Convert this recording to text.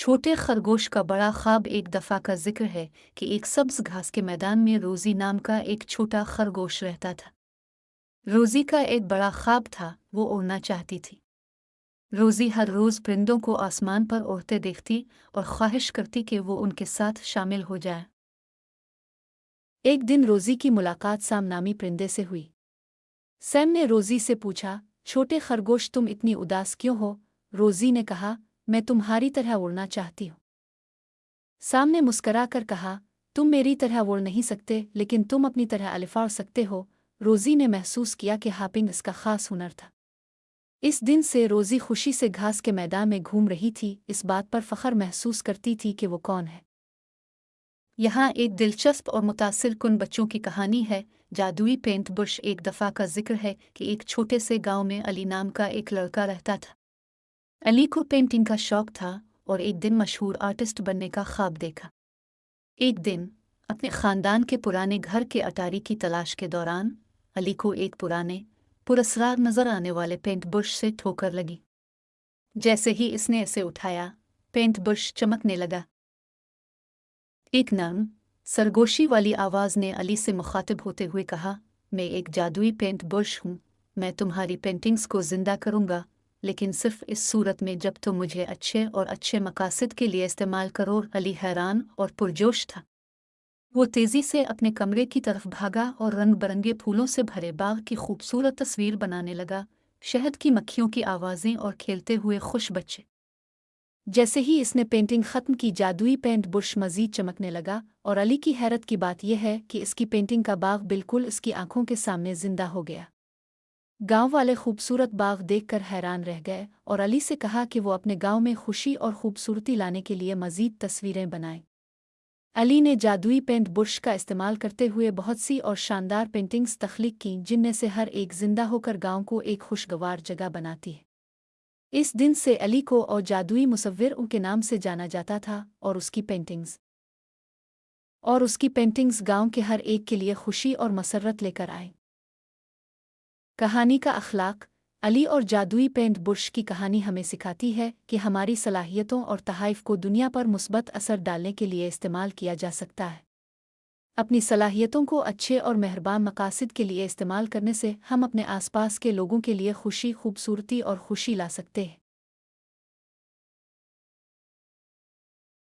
छोटे खरगोश का बड़ा ख्वाब। एक दफ़ा का जिक्र है कि एक सब्ज घास के मैदान में रोज़ी नाम का एक छोटा खरगोश रहता था। रोज़ी का एक बड़ा ख्वाब था, वो उड़ना चाहती थी। रोज़ी हर रोज़ परिंदों को आसमान पर उड़ते देखती और ख्वाहिश करती कि वो उनके साथ शामिल हो जाए। एक दिन रोज़ी की मुलाकात सैम नामी परिंदे से हुई। सैम ने रोज़ी से पूछा, छोटे खरगोश तुम इतनी उदास क्यों हो? रोज़ी ने कहा, मैं तुम्हारी तरह उड़ना चाहती हूँ। सैम ने मुस्करा कर कहा, तुम मेरी तरह उड़ नहीं सकते, लेकिन तुम अपनी तरह अलिफ़ा उड़ सकते हो। रोज़ी ने महसूस किया कि हापिंग इसका ख़ास हुनर था। इस दिन से रोज़ी खुशी से घास के मैदान में घूम रही थी, इस बात पर फ़ख्र महसूस करती थी कि वो कौन है। यहाँ एक दिलचस्प और मुतासिर कुन बच्चों की कहानी है। जादुई पेंट ब्रश। एक दफ़ा का जिक्र है कि एक छोटे से गांव में अली नाम का एक लड़का रहता था। अली को पेंटिंग का शौक था और एक दिन मशहूर आर्टिस्ट बनने का ख्वाब देखा। एक दिन अपने ख़ानदान के पुराने घर के अटारी की तलाश के दौरान अली को एक पुराने पुरस्कार नज़र आने वाले पेंट ब्रश से ठोकर लगी। जैसे ही इसने इसे उठाया, पेंट ब्रश चमकने लगा। एक नर्म सरगोशी वाली आवाज़ ने अली से मुखातिब होते हुए कहा, मैं एक जादुई पेंट ब्रश हूँ। मैं तुम्हारी पेंटिंग्स को जिंदा करूँगा, लेकिन सिर्फ इस सूरत में जब तुम मुझे अच्छे और अच्छे मकासद के लिए इस्तेमाल करो। अली हैरान और पुरजोश था। वो तेज़ी से अपने कमरे की तरफ भागा और रंग बरंगे फूलों से भरे बाग की खूबसूरत तस्वीर बनाने लगा। शहद की मक्खियों की आवाज़ें और खेलते हुए खुश बच्चे। जैसे ही इसने पेंटिंग ख़त्म की, जादुई पेंट ब्रश मज़ीद चमकने लगा। और अली की हैरत की बात यह है कि इसकी पेंटिंग का बाग बिल्कुल इसकी आंखों के सामने जिंदा हो गया। गांव वाले खूबसूरत बाग देखकर हैरान रह गए और अली से कहा कि वो अपने गांव में खुशी और खूबसूरती लाने के लिए मज़ीद तस्वीरें बनाएं। अली ने जादुई पेंट ब्रश का इस्तेमाल करते हुए बहुत सी और शानदार पेंटिंग्स तख्लीक कीं, जिनमें से हर एक जिंदा होकर गांव को एक खुशगवार जगह बनाती है। इस दिन से अली को और जादुई मुसव्विर के नाम से जाना जाता था और उसकी पेंटिंग्स गांव के हर एक के लिए खुशी और मसर्रत लेकर आए। कहानी का अखलाक। अली और जादुई पेंट ब्रश की कहानी हमें सिखाती है कि हमारी सलाहियतों और तहाइफ को दुनिया पर मुस्बत असर डालने के लिए इस्तेमाल किया जा सकता है। अपनी सलाहियतों को अच्छे और मेहरबान मकासद के लिए इस्तेमाल करने से हम अपने आसपास के लोगों के लिए खुशी, खूबसूरती और खुशी ला सकते हैं।